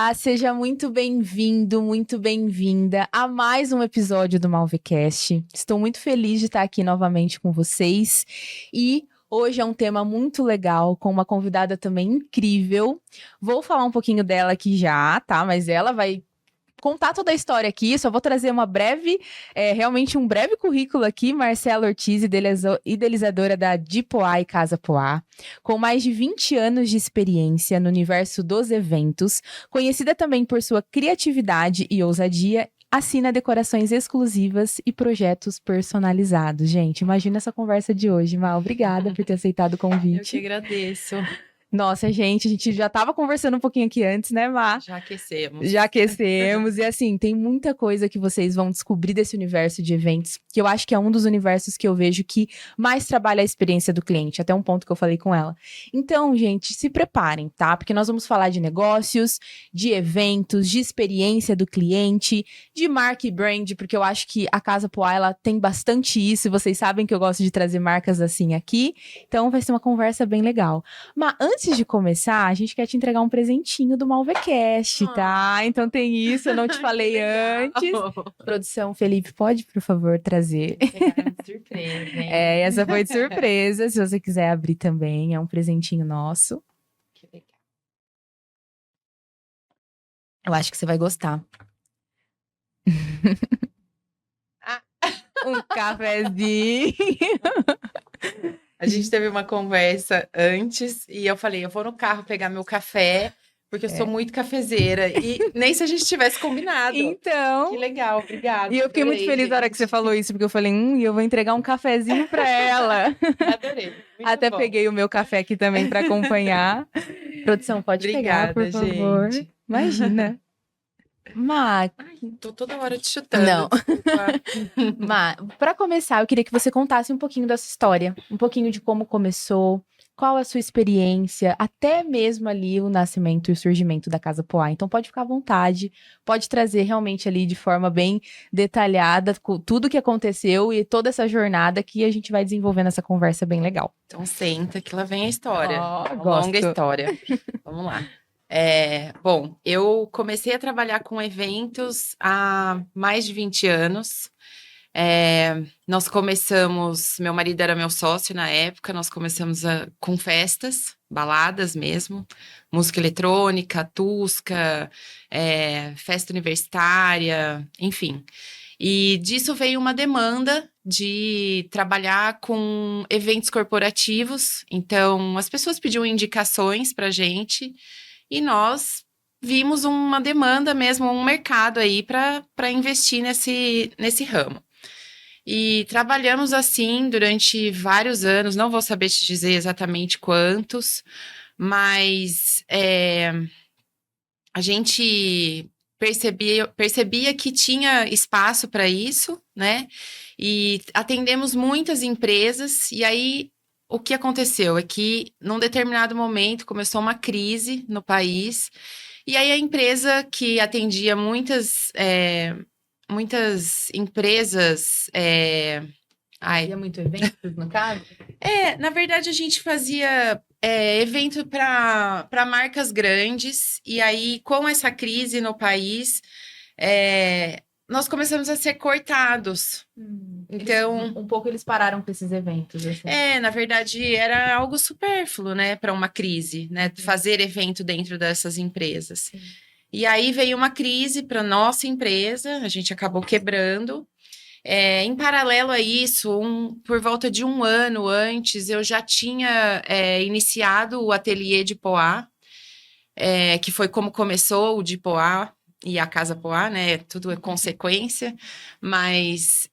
Olá, seja muito bem-vindo, muito bem-vinda a mais um episódio do Malvecast. Estou muito feliz de estar aqui novamente com vocês e hoje é um tema muito legal, com uma convidada também incrível. Vou falar um pouquinho dela aqui já, tá? Mas ela vai contar toda a história aqui, só vou trazer uma breve, realmente um breve currículo aqui. Marcela Ortiz, idealizadora da Dipoá e Casa Poá, com mais de 20 anos de experiência no universo dos eventos, conhecida também por sua criatividade e ousadia, assina decorações exclusivas e projetos personalizados. Gente, imagina essa conversa de hoje, Mal. Obrigada por ter aceitado o convite. Eu que agradeço. Nossa, a gente já estava conversando um pouquinho aqui antes, né, Má? Já aquecemos. Já aquecemos. E assim, tem muita coisa que vocês vão descobrir desse universo de eventos, que eu acho que é um dos universos que eu vejo que mais trabalha a experiência do cliente, até um ponto que eu falei com ela. Então, gente, se preparem, tá? Porque nós vamos falar de negócios, de eventos, de experiência do cliente, de marca e brand, porque eu acho que a Casa Poá, ela tem bastante isso, e vocês sabem que eu gosto de trazer marcas assim aqui, então vai ser uma conversa bem legal. Mas antes de começar, a gente quer te entregar um presentinho do Malvecast, tá? Então tem isso, eu não te falei antes. Produção, Felipe, pode, por favor, trazer? Pegaram de surpresa, hein? Essa foi de surpresa. Se você quiser abrir também, é um presentinho nosso. Que legal. Eu acho que você vai gostar. Um cafezinho. A gente teve uma conversa antes e eu falei, eu vou no carro pegar meu café, porque eu sou muito cafezeira. E nem se a gente tivesse combinado. Então. Que legal, obrigada. E eu fiquei muito feliz na hora que você falou isso, porque eu falei, e eu vou entregar um cafezinho pra ela. Adorei. Até bom. peguei o meu café aqui também pra acompanhar. Produção, pode pegar, por favor. Gente. Imagina. Má, Tô toda hora te chutando. Não. Desculpa. Má, pra começar, eu queria que você contasse um pouquinho dessa história. Um pouquinho de como começou, qual a sua experiência, até mesmo ali o nascimento e o surgimento da Casa Poá. Então pode ficar à vontade, pode trazer realmente ali de forma bem detalhada tudo o que aconteceu e toda essa jornada que a gente vai desenvolvendo essa conversa bem legal. Então senta que lá vem a história. Uma Gosto. longa história. Vamos lá. Bom, eu comecei a trabalhar com eventos há mais de 20 anos. Nós começamos, meu marido era meu sócio na época, nós começamos com festas, baladas mesmo, música eletrônica, tusca, festa universitária, enfim. E disso veio uma demanda de trabalhar com eventos corporativos, então as pessoas pediam indicações para a gente, e nós vimos uma demanda mesmo, um mercado aí para investir nesse ramo. E trabalhamos assim durante vários anos, não vou saber te dizer exatamente quantos, mas a gente percebia que tinha espaço para isso, né? E atendemos muitas empresas, e aí o que aconteceu é que, num determinado momento, começou uma crise no país, e aí a empresa que atendia muitas empresas. Fazia muito eventos, no caso? Na verdade, a gente fazia evento para marcas grandes, e aí, com essa crise no país, nós começamos a ser cortados. Então, um pouco eles pararam com esses eventos. Assim. na verdade, era algo supérfluo, né, para uma crise, né, fazer evento dentro dessas empresas. Sim. E aí veio uma crise para nossa empresa, a gente acabou quebrando. Em paralelo a isso, por volta de um ano antes, eu já tinha iniciado o ateliê de Poá, que foi como começou o de Poá e a Casa Poá, né? Tudo é consequência, mas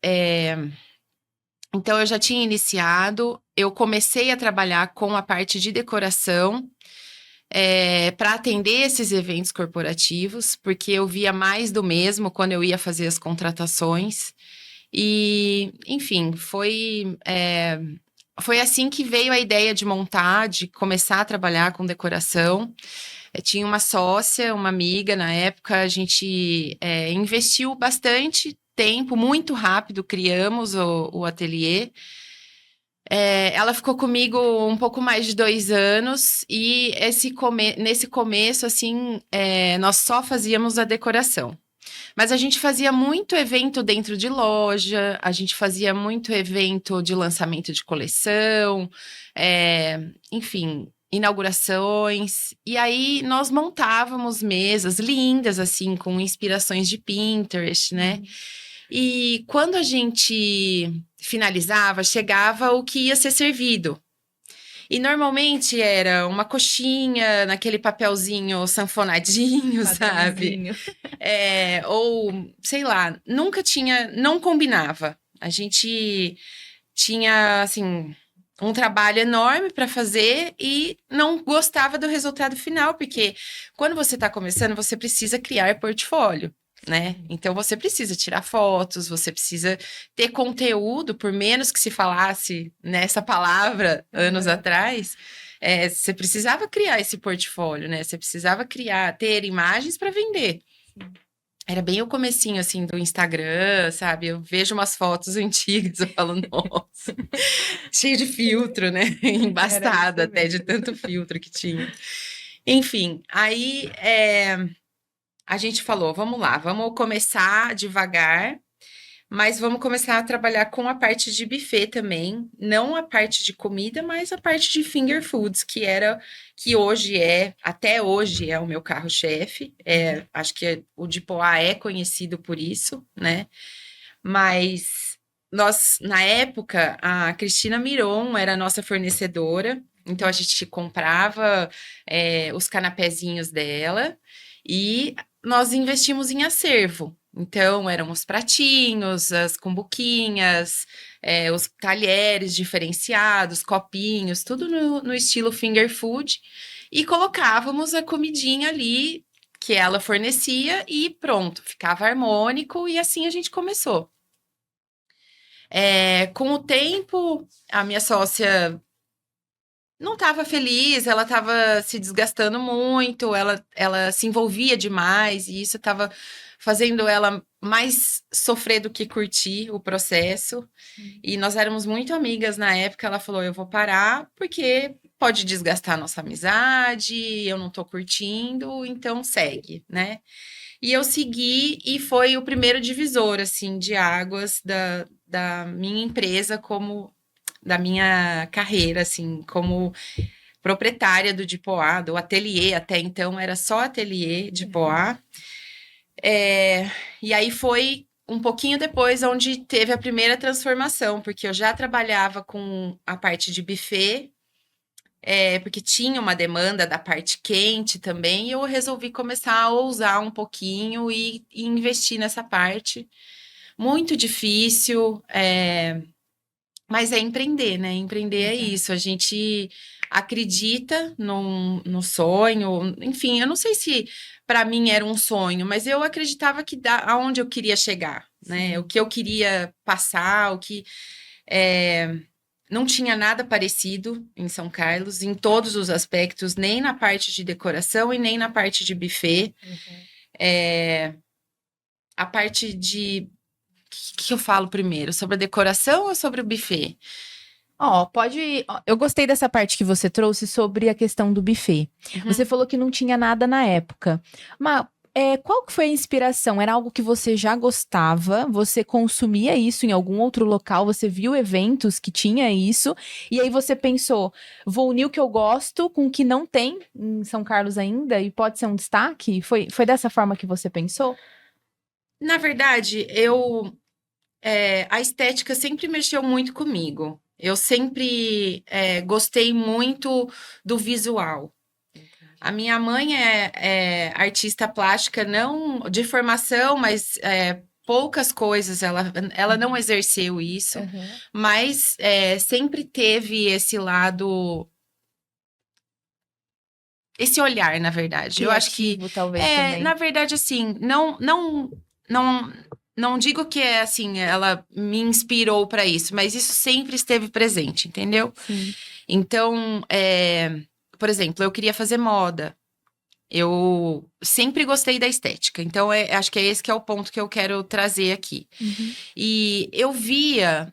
então eu já tinha iniciado, eu comecei a trabalhar com a parte de decoração para atender esses eventos corporativos, porque eu via mais do mesmo quando eu ia fazer as contratações. E, enfim, foi assim que veio a ideia de montar, de começar a trabalhar com decoração. Tinha uma sócia, uma amiga na época, a gente investiu bastante tempo, muito rápido, criamos o ateliê. Ela ficou comigo um pouco mais de 2 anos e nesse começo, assim, nós só fazíamos a decoração. Mas a gente fazia muito evento dentro de loja, a gente fazia muito evento de lançamento de coleção, enfim, inaugurações. E aí nós montávamos mesas lindas, assim, com inspirações de Pinterest, né? E quando a gente finalizava, chegava o que ia ser servido. E normalmente era uma coxinha naquele papelzinho sanfonadinho, sabe? Ou, sei lá, nunca tinha, não combinava. A gente tinha, assim, um trabalho enorme para fazer e não gostava do resultado final, porque quando você está começando, você precisa criar portfólio. Né? Então você precisa tirar fotos, você precisa ter conteúdo, por menos que se falasse nessa palavra anos atrás, você precisava criar esse portfólio, né? Você precisava ter imagens para vender. Era bem o comecinho, assim, do Instagram, sabe? Eu vejo umas fotos antigas, eu falo, nossa, cheio de filtro, né? Embaçada até de tanto filtro que tinha. Enfim, aí a gente falou, vamos lá, vamos começar devagar, mas vamos começar a trabalhar com a parte de buffet também, não a parte de comida, mas a parte de finger foods, que hoje até hoje é o meu carro-chefe. Acho que o de Poá é conhecido por isso, né? Mas nós, na época, a Cristina Miron era a nossa fornecedora, então a gente comprava os canapézinhos dela e nós investimos em acervo. Então, eram os pratinhos, as cumbuquinhas, os talheres diferenciados, copinhos, tudo no estilo finger food. E colocávamos a comidinha ali que ela fornecia e pronto, ficava harmônico e assim a gente começou. Com o tempo, a minha sócia não estava feliz, ela estava se desgastando muito, ela se envolvia demais e isso estava fazendo ela mais sofrer do que curtir o processo. E nós éramos muito amigas na época. Ela falou: eu vou parar porque pode desgastar a nossa amizade, eu não tô curtindo, então segue, né? E eu segui e foi o primeiro divisor, assim, de águas da minha empresa da minha carreira, assim, como proprietária do Dipoá, do ateliê, até então era só ateliê Dipoá. E aí foi um pouquinho depois onde teve a primeira transformação, porque eu já trabalhava com a parte de buffet, porque tinha uma demanda da parte quente também, e eu resolvi começar a ousar um pouquinho e investir nessa parte. Muito difícil, mas é empreender, né? Empreender é isso. A gente acredita no sonho. Enfim, eu não sei se para mim era um sonho, mas eu acreditava que aonde eu queria chegar, né? O que eu queria passar, não tinha nada parecido em São Carlos, em todos os aspectos, nem na parte de decoração e nem na parte de buffet. A parte de o que eu falo primeiro? Sobre a decoração ou sobre o buffet? Eu gostei dessa parte que você trouxe sobre a questão do buffet. Você falou que não tinha nada na época. Mas qual que foi a inspiração? Era algo que você já gostava? Você consumia isso em algum outro local? Você viu eventos que tinha isso? E aí você pensou, vou unir o que eu gosto com o que não tem em São Carlos ainda? E pode ser um destaque? Foi dessa forma que você pensou? Na verdade, a estética sempre mexeu muito comigo. Eu sempre gostei muito do visual. A minha mãe é artista plástica, não de formação, mas poucas coisas. Ela não exerceu isso, mas sempre teve esse lado, esse olhar, na verdade. Eu acho que, talvez, também. na verdade, assim, não digo que assim, ela me inspirou para isso, mas isso sempre esteve presente, entendeu? Sim. Então, por exemplo, eu queria fazer moda. Eu sempre gostei da estética, então acho que é esse que é o ponto que eu quero trazer aqui. E eu via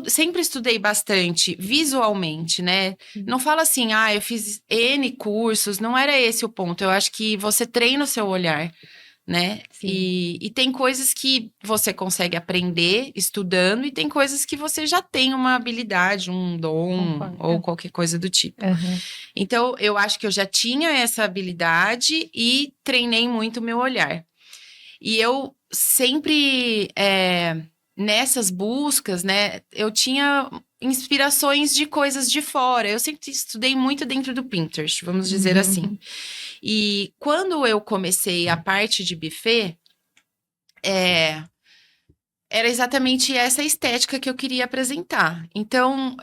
sempre estudei bastante visualmente, né? Não fala assim, eu fiz N cursos, não era esse o ponto. Eu acho que você treina o seu olhar, né? E tem coisas que você consegue aprender estudando e tem coisas que você já tem uma habilidade, um dom ou qualquer coisa do tipo. Então, eu acho que eu já tinha essa habilidade e treinei muito o meu olhar. E eu sempre, nessas buscas, né, eu tinha inspirações de coisas de fora. Eu sempre estudei muito dentro do Pinterest, vamos dizer assim. E quando eu comecei a parte de buffet, era exatamente essa estética que eu queria apresentar. Então,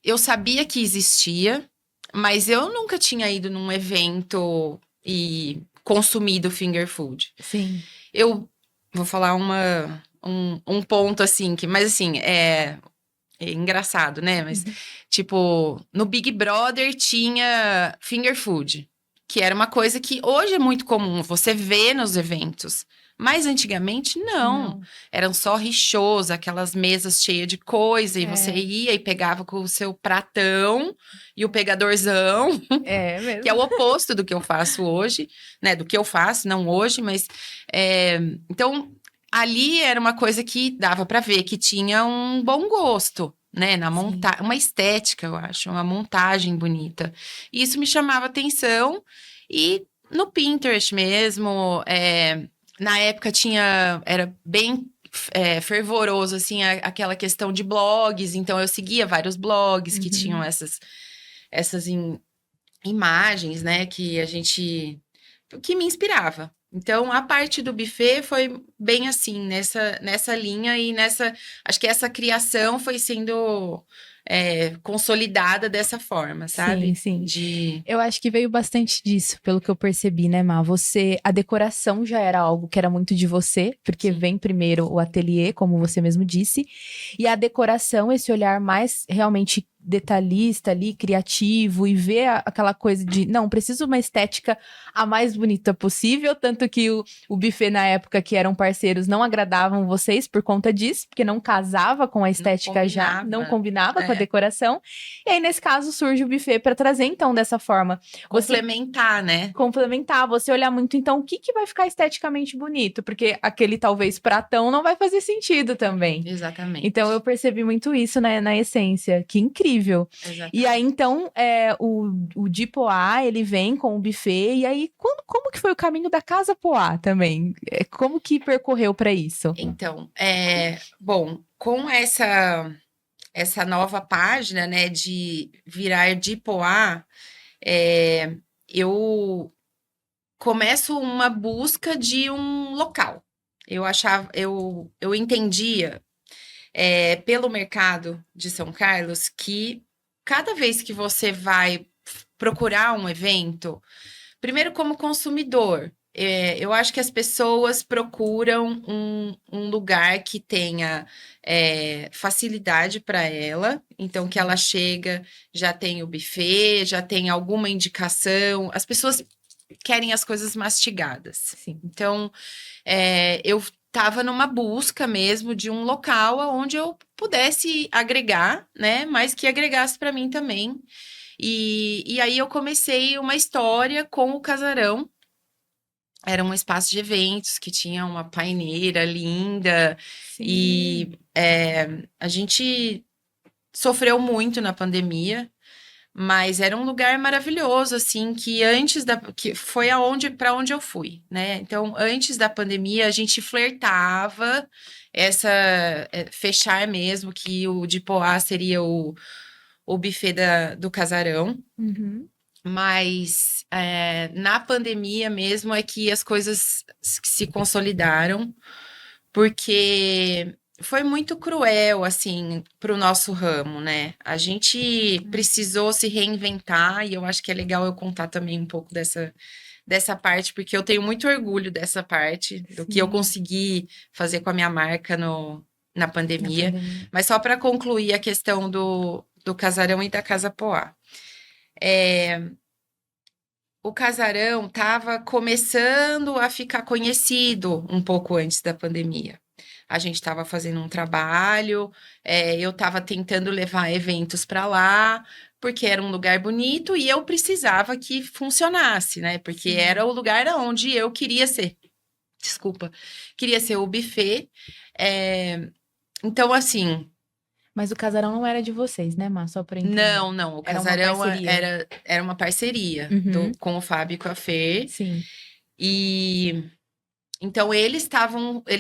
eu sabia que existia, mas eu nunca tinha ido num evento e consumido finger food. Sim. Eu vou falar um ponto assim, mas assim, é engraçado, né? Mas, tipo, no Big Brother tinha finger food, que era uma coisa que hoje é muito comum, você vê nos eventos. Mas antigamente, não. Eram só rechôs, aquelas mesas cheias de coisa, e você ia e pegava com o seu pratão e o pegadorzão, mesmo. que é o oposto do que eu faço hoje, né? Do que eu faço, não hoje, mas... Então, ali era uma coisa que dava para ver que tinha um bom gosto, né? Uma estética, eu acho, uma montagem bonita. E isso me chamava atenção. E no Pinterest mesmo, na época era bem fervoroso, assim, aquela questão de blogs. Então, eu seguia vários blogs que tinham essas imagens, né? Que me inspirava. Então, a parte do buffet foi bem assim, nessa linha e acho que essa criação foi sendo consolidada dessa forma, sabe? Sim. Eu acho que veio bastante disso, pelo que eu percebi, né, Má? A decoração já era algo que era muito de você, porque vem primeiro o ateliê, como você mesmo disse, e a decoração, esse olhar mais realmente detalhista ali, criativo, e ver aquela coisa de, não, preciso uma estética a mais bonita possível, tanto que o buffet na época que eram parceiros não agradavam vocês por conta disso, porque não casava com a estética não combinava com a decoração, e aí nesse caso surge o buffet para trazer então dessa forma. Complementar, né? Complementar, você olhar muito então o que vai ficar esteticamente bonito, porque aquele talvez pratão não vai fazer sentido também. Exatamente. Então eu percebi muito isso, né, na essência, que incrível. Exatamente. E aí então o de Poá, ele vem com o buffet, e aí como que foi o caminho da Casa Poá também? Como que percorreu para isso? Então, bom, com essa nova página, né, de virar de Poá, eu começo uma busca de um local. Eu entendia pelo mercado de São Carlos que cada vez que você vai procurar um evento, primeiro como consumidor, eu acho que as pessoas procuram um lugar que tenha facilidade para ela, então que ela chega, já tem o buffet, já tem alguma indicação, as pessoas querem as coisas mastigadas. Sim. Então, eu estava numa busca mesmo de um local onde eu pudesse agregar, né? Mas que agregasse para mim também. E aí eu comecei uma história com o Casarão. Era um espaço de eventos que tinha uma paineira linda. Sim. E a gente sofreu muito na pandemia. Mas era um lugar maravilhoso, assim, que foi para onde eu fui, né? Então, antes da pandemia, a gente flertava fechar mesmo, que o de Poá seria o buffet do Casarão. Mas na pandemia mesmo é que as coisas se consolidaram, porque foi muito cruel, assim, para o nosso ramo, né? A gente precisou se reinventar e eu acho que é legal eu contar também um pouco dessa parte, porque eu tenho muito orgulho dessa parte, do que eu consegui fazer com a minha marca na pandemia. Mas só para concluir a questão do Casarão e da Casa Poá. O Casarão estava começando a ficar conhecido um pouco antes da pandemia. a gente estava fazendo um trabalho, eu estava tentando levar eventos para lá, porque era um lugar bonito e eu precisava que funcionasse, né? Porque Sim. era o lugar onde eu queria ser. Desculpa, queria ser o buffet. Então, assim. Mas o casarão não era de vocês, né, Má? Só pra eu entender. Não, o Era uma casarão parceria. era uma parceria Uhum. com o Fábio e com a Fê. Sim. E então eles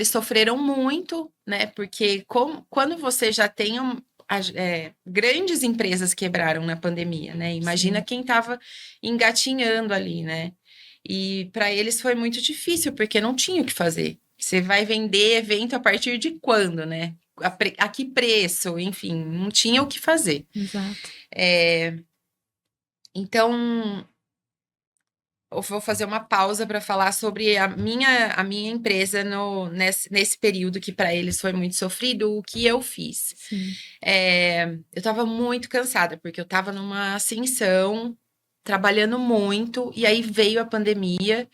sofreram muito, né? Porque quando você já tem grandes empresas quebraram na pandemia, né? Imagina Sim. quem estava engatinhando ali, né? E para eles foi muito difícil, porque não tinha o que fazer. Você vai vender evento a partir de quando, né? A que preço? Enfim, não tinha o que fazer. Exato. Então, eu vou fazer uma pausa para falar sobre a minha empresa nesse período que para eles foi muito sofrido, o que eu fiz. Sim. Eu estava muito cansada, porque eu estava numa ascensão, trabalhando muito, e aí veio a pandemia,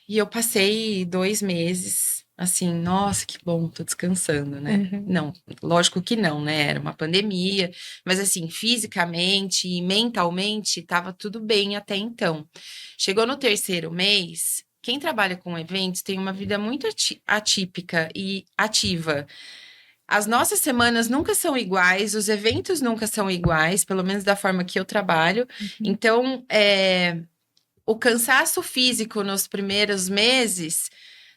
e eu passei 2 meses, assim, nossa, que bom, tô descansando, né? Uhum. Não, lógico que não, né? Era uma pandemia, mas assim, fisicamente e mentalmente estava tudo bem até então. Chegou no terceiro mês, quem trabalha com eventos tem uma vida muito atípica e ativa. As nossas semanas nunca são iguais, os eventos nunca são iguais, pelo menos da forma que eu trabalho. Uhum. Então, o cansaço físico nos primeiros meses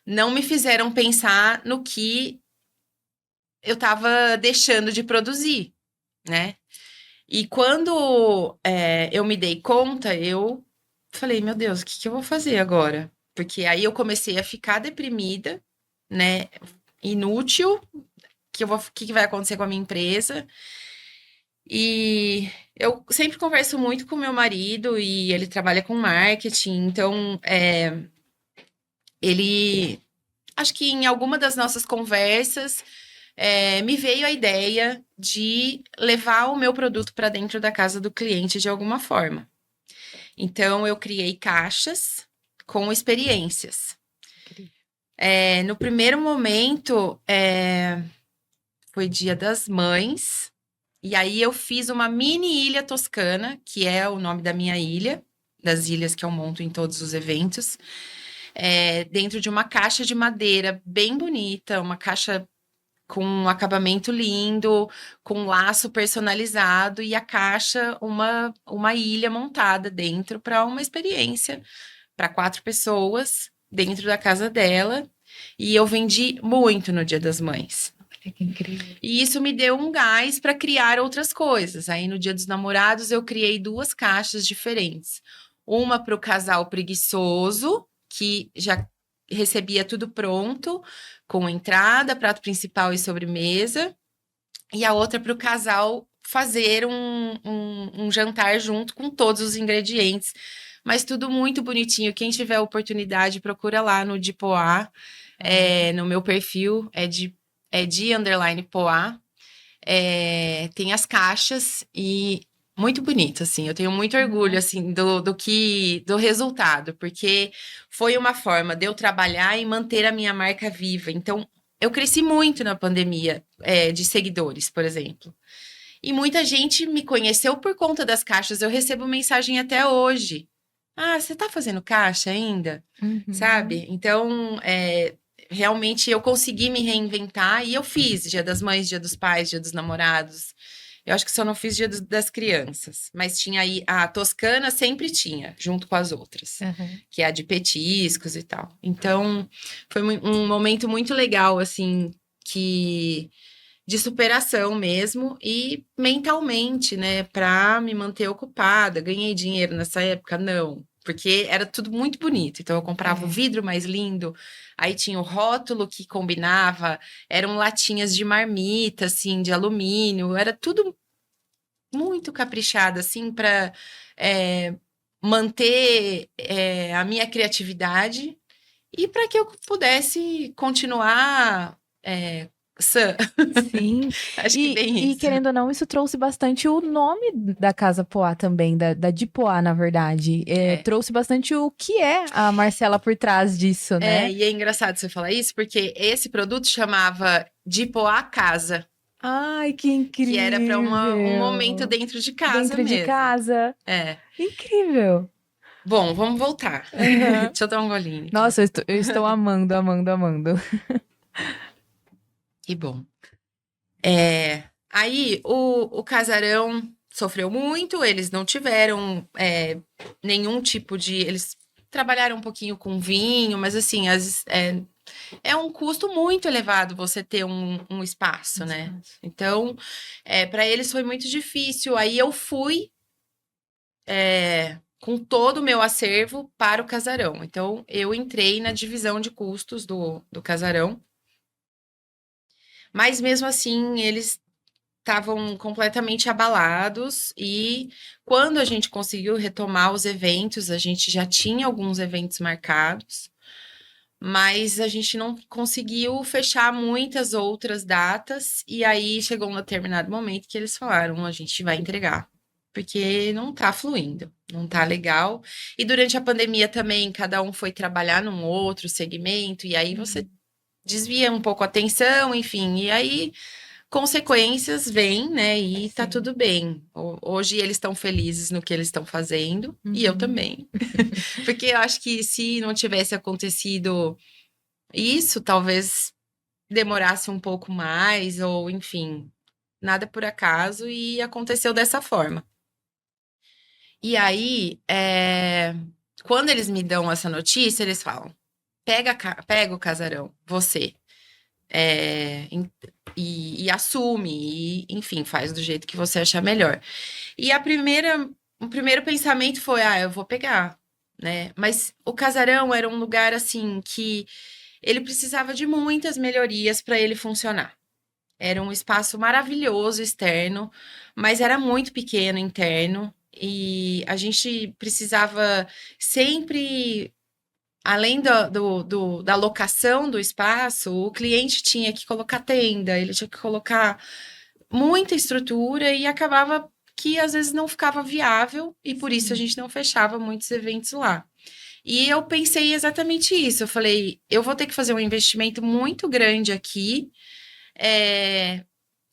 não me fizeram pensar no que eu estava deixando de produzir, né? E quando eu me dei conta, eu falei, meu Deus, o que que eu vou fazer agora? Porque aí eu comecei a ficar deprimida, né? Inútil, o que que vai acontecer com a minha empresa? E eu sempre converso muito com meu marido e ele trabalha com marketing, então ele, acho que em alguma das nossas conversas, me veio a ideia de levar o meu produto para dentro da casa do cliente de alguma forma. Então, eu criei caixas com experiências. No primeiro momento, foi Dia das Mães, e aí eu fiz uma mini ilha toscana, que é o nome da minha ilha, das ilhas que eu monto em todos os eventos, dentro de uma caixa de madeira bem bonita, uma caixa com um acabamento lindo, com um laço personalizado e a caixa, uma ilha montada dentro para uma experiência para 4 pessoas dentro da casa dela. E eu vendi muito no Dia das Mães. Olha que incrível. E isso me deu um gás para criar outras coisas. Aí no Dia dos Namorados eu criei 2 caixas diferentes. Uma para o casal preguiçoso, que já recebia tudo pronto, com entrada, prato principal e sobremesa. E a outra para o casal fazer um jantar junto com todos os ingredientes. Mas tudo muito bonitinho. Quem tiver oportunidade, procura lá no de Poá. No meu perfil, de underline Poá. Tem as caixas e muito bonito, assim. Eu tenho muito orgulho, assim, do resultado, porque foi uma forma de eu trabalhar e manter a minha marca viva. Então, eu cresci muito na pandemia, de seguidores, por exemplo. E muita gente me conheceu por conta das caixas. Eu recebo mensagem até hoje. Ah, você tá fazendo caixa ainda? Uhum. Sabe? Então, realmente eu consegui me reinventar e eu fiz Dia das Mães, Dia dos Pais, Dia dos Namorados. Eu acho que só não fiz Dia das Crianças, mas tinha aí a Toscana sempre tinha, junto com as outras, Uhum. que é a de petiscos e tal. Então, foi um momento muito legal assim, que de superação mesmo e mentalmente, né, para me manter ocupada. Ganhei dinheiro nessa época? Não, porque era tudo muito bonito. Então eu comprava o vidro mais lindo, aí tinha o rótulo que combinava, eram latinhas de marmita, assim, de alumínio, era tudo muito caprichado, assim, para manter a minha criatividade e para que eu pudesse continuar Sam. Sim. Acho que bem isso. Querendo ou não, isso trouxe bastante o nome da Casa Poá também, da de Poá, na verdade. Trouxe bastante o que é a Marcela por trás disso, né? E é engraçado você falar isso, porque esse produto chamava de Poá Casa. Ai, que incrível! Que era para um momento dentro de casa Dentro de mesmo. casa. É. Incrível! Bom, vamos voltar. Uhum. Deixa eu dar um golinho aqui. Nossa, eu estou amando, amando, amando. Que bom. Aí, o casarão sofreu muito, eles não tiveram nenhum tipo de... Eles trabalharam um pouquinho com vinho, mas assim, é um custo muito elevado você ter um espaço, né? Então, para eles foi muito difícil. Aí eu fui com todo o meu acervo para o casarão. Então, eu entrei na divisão de custos do casarão. Mas mesmo assim, eles estavam completamente abalados e quando a gente conseguiu retomar os eventos, a gente já tinha alguns eventos marcados, mas a gente não conseguiu fechar muitas outras datas e aí chegou um determinado momento que eles falaram, a gente vai entregar, porque não tá fluindo, não tá legal. E durante a pandemia também, cada um foi trabalhar num outro segmento e aí você desvia um pouco a atenção, enfim, e aí consequências vêm, né? E tá tudo bem. Hoje eles estão felizes no que eles estão fazendo, e eu também. Porque eu acho que se não tivesse acontecido isso, talvez demorasse um pouco mais, ou enfim, nada por acaso, e aconteceu dessa forma. E aí, quando eles me dão essa notícia, eles falam: pega o casarão, você. E assume, e, enfim, faz do jeito que você achar melhor. E o primeiro pensamento foi, eu vou pegar, né? Mas o casarão era um lugar, assim, que ele precisava de muitas melhorias para ele funcionar. Era um espaço maravilhoso externo, mas era muito pequeno interno, e a gente precisava sempre além da locação do espaço, o cliente tinha que colocar tenda, ele tinha que colocar muita estrutura e acabava que às vezes não ficava viável e por isso a gente não fechava muitos eventos lá. E eu pensei exatamente isso. Eu falei, eu vou ter que fazer um investimento muito grande aqui.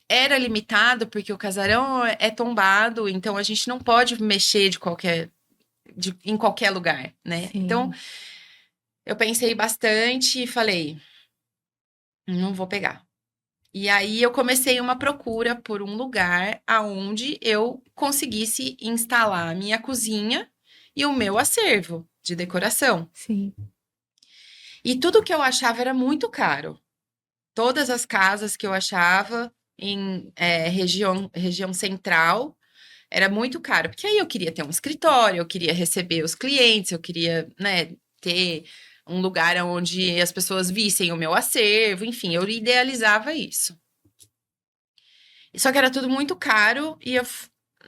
Era limitado porque o casarão é tombado, então a gente não pode mexer em qualquer lugar, né? Sim. Então eu pensei bastante e falei, não vou pegar. E aí eu comecei uma procura por um lugar aonde eu conseguisse instalar a minha cozinha e o meu acervo de decoração. Sim. E tudo que eu achava era muito caro. Todas as casas que eu achava em região central era muito caro, porque aí eu queria ter um escritório, eu queria receber os clientes, eu queria, né, ter um lugar onde as pessoas vissem o meu acervo, enfim, eu idealizava isso. Só que era tudo muito caro e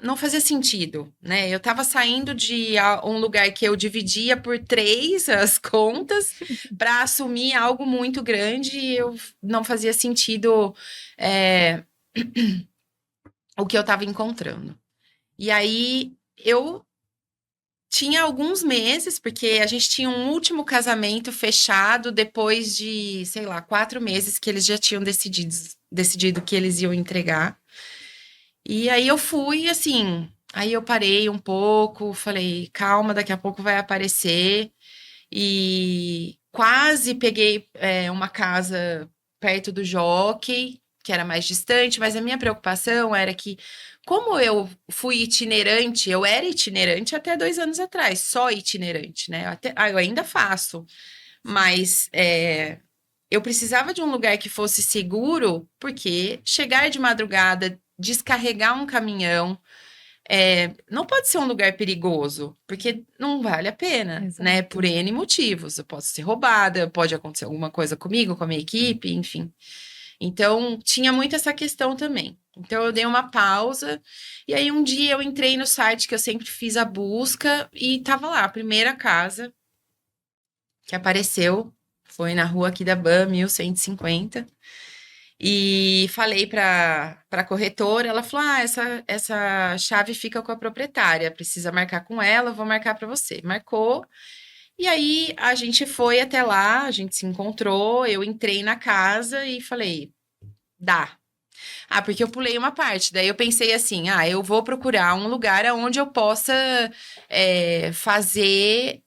não fazia sentido, né? Eu tava saindo de um lugar que eu dividia por 3 as contas para assumir algo muito grande e eu não fazia sentido o que eu tava encontrando. E aí eu tinha alguns meses, porque a gente tinha um último casamento fechado depois de, sei lá, 4 meses que eles já tinham decidido que eles iam entregar. E aí eu fui, assim, aí eu parei um pouco, falei, calma, daqui a pouco vai aparecer. E quase peguei uma casa perto do Jockey, que era mais distante, mas a minha preocupação era que, como eu fui itinerante, eu era itinerante até 2 anos atrás, só itinerante, né? Eu ainda faço, mas eu precisava de um lugar que fosse seguro, porque chegar de madrugada, descarregar um caminhão, não pode ser um lugar perigoso, porque não vale a pena, Exato. né? Por N motivos. Eu posso ser roubada, pode acontecer alguma coisa comigo, com a minha equipe, enfim. Então, tinha muito essa questão também. Então, eu dei uma pausa, e aí um dia eu entrei no site que eu sempre fiz a busca, e tava lá, a primeira casa que apareceu foi na rua aqui da Ban, 1150. E falei para a corretora, ela falou: ah, essa chave fica com a proprietária, precisa marcar com ela, eu vou marcar para você. Marcou. E aí a gente foi até lá, a gente se encontrou, eu entrei na casa e falei: dá. Ah, porque eu pulei uma parte. Daí eu pensei assim: ah, eu vou procurar um lugar onde eu possa fazer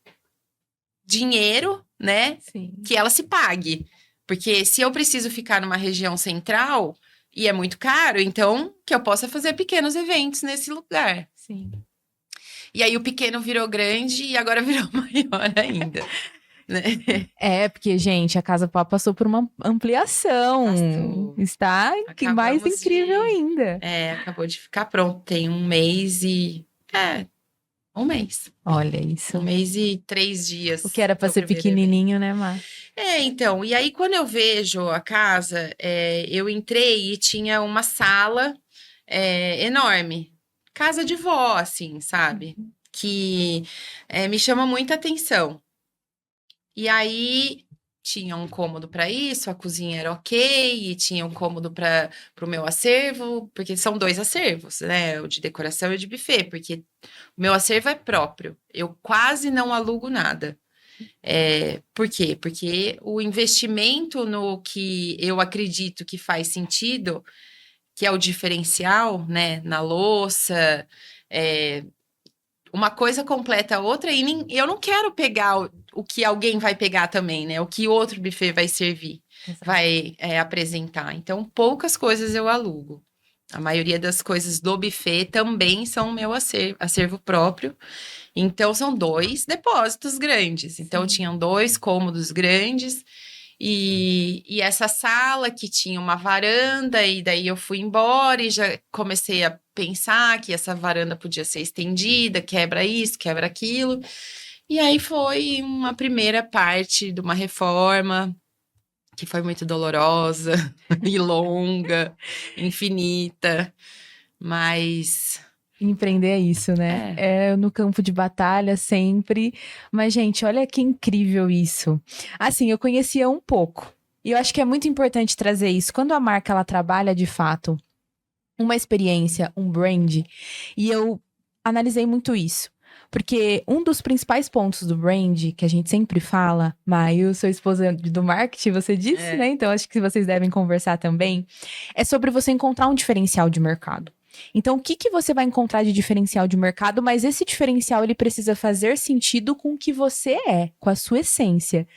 dinheiro, né? Sim, Que ela se pague. Porque se eu preciso ficar numa região central e é muito caro, então que eu possa fazer pequenos eventos nesse lugar. sim. E aí o pequeno virou grande e agora virou maior ainda, né? É, porque, gente, a Casa Pop passou por uma ampliação. Passou. Está mais Acabamos incrível de. ainda. Acabou de ficar pronto. Tem um mês e. Um mês. Olha Um isso. mês e 3 O que dias era que pra é o ser primeiro evento. pequenininho, né, Mar? Então, e aí quando eu vejo a casa, eu entrei e tinha uma sala enorme, casa de vó, assim, sabe? Que me chama muita atenção. E aí tinha um cômodo para isso, a cozinha era ok, e tinha um cômodo para o meu acervo, porque são dois acervos, né? O de decoração e o de buffet, porque o meu acervo é próprio. Eu quase não alugo nada. Por quê? Porque o investimento no que eu acredito que faz sentido, que é o diferencial, né? Na louça, é, uma coisa completa a outra, e eu não quero pegar o que alguém vai pegar também, né? O que outro buffet vai servir, Exato. vai apresentar. Então, poucas coisas eu alugo. A maioria das coisas do buffet também são meu acervo próprio. Então, são dois depósitos grandes. Então, Sim. tinham dois cômodos grandes. E essa sala que tinha uma varanda, e daí eu fui embora e já comecei a pensar que essa varanda podia ser estendida, quebra isso, quebra aquilo. E aí foi uma primeira parte de uma reforma que foi muito dolorosa e longa, infinita, mas Empreender é isso, né? é, É no campo de batalha sempre. Mas, gente, olha que incrível isso. Assim, eu conhecia um pouco. E eu acho que é muito importante trazer isso. Quando a marca ela trabalha de fato uma experiência, um brand, e eu analisei muito isso. Porque um dos principais pontos do brand, que a gente sempre fala, Mai, eu sou esposa do marketing, você disse, né? é, Então acho que vocês devem conversar também. É sobre você encontrar um diferencial de mercado. Então, o que que você vai encontrar de diferencial de mercado? Mas esse diferencial ele precisa fazer sentido com o que você é, com a sua essência.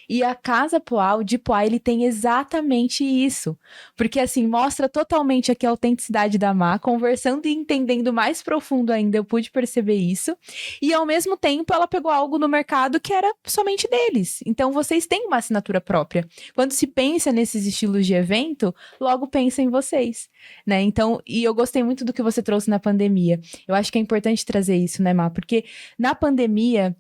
E a Casa Poá, o de Poá, ele tem exatamente isso. Porque, assim, mostra totalmente aqui a autenticidade da Má, conversando e entendendo mais profundo ainda, eu pude perceber isso. E, ao mesmo tempo, ela pegou algo no mercado que era somente deles. Então, vocês têm uma assinatura própria. Quando se pensa nesses estilos de evento, logo pensa em vocês, né? Então, e eu gostei muito do que você trouxe na pandemia. Eu acho que é importante trazer isso, né, Má? Porque na pandemia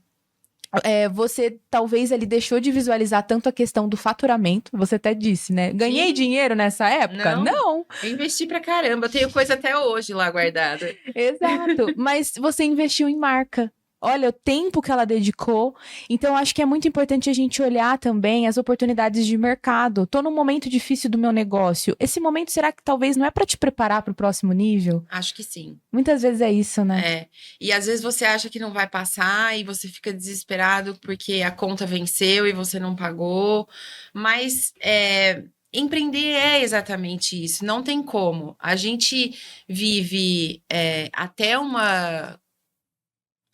você talvez ele deixou de visualizar tanto a questão do faturamento. Você até disse, né? Ganhei sim, dinheiro nessa época? não. Não, Eu investi pra caramba, eu tenho coisa até hoje lá guardada. exato. Mas você investiu em marca. Olha o tempo que ela dedicou. Então, acho que é muito importante a gente olhar também as oportunidades de mercado. Tô num momento difícil do meu negócio. Esse momento, será que talvez não é para te preparar para o próximo nível? Acho que sim. Muitas vezes é isso, né? E às vezes você acha que não vai passar e você fica desesperado porque a conta venceu e você não pagou. Mas empreender é exatamente isso, não tem como. A gente vive até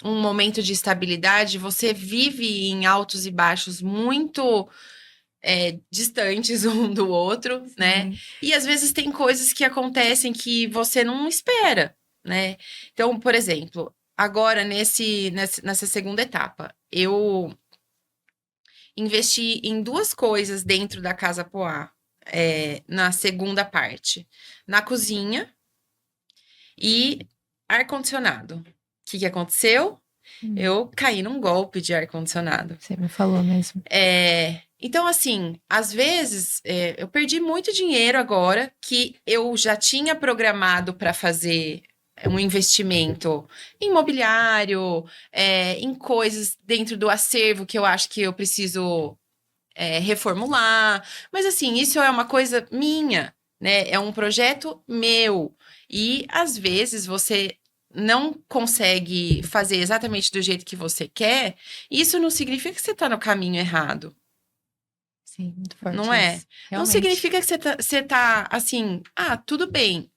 um momento de estabilidade, você vive em altos e baixos muito distantes um do outro, né? Sim. E às vezes tem coisas que acontecem que você não espera, né? Então, por exemplo, agora nessa segunda etapa, eu investi em duas coisas dentro da Casa Poá, na segunda parte, na cozinha e ar-condicionado. O que que aconteceu? Eu caí num golpe de ar-condicionado. Você me falou mesmo. Então, assim, às vezes eu perdi muito dinheiro agora que eu já tinha programado para fazer um investimento imobiliário, em coisas dentro do acervo que eu acho que eu preciso reformular. Mas assim, isso é uma coisa minha, né? É um projeto meu. E às vezes você não consegue fazer exatamente do jeito que você quer, isso não significa que você está no caminho errado. Sim, muito Não forte é? isso. Não Realmente. significa que você tá assim, tudo bem.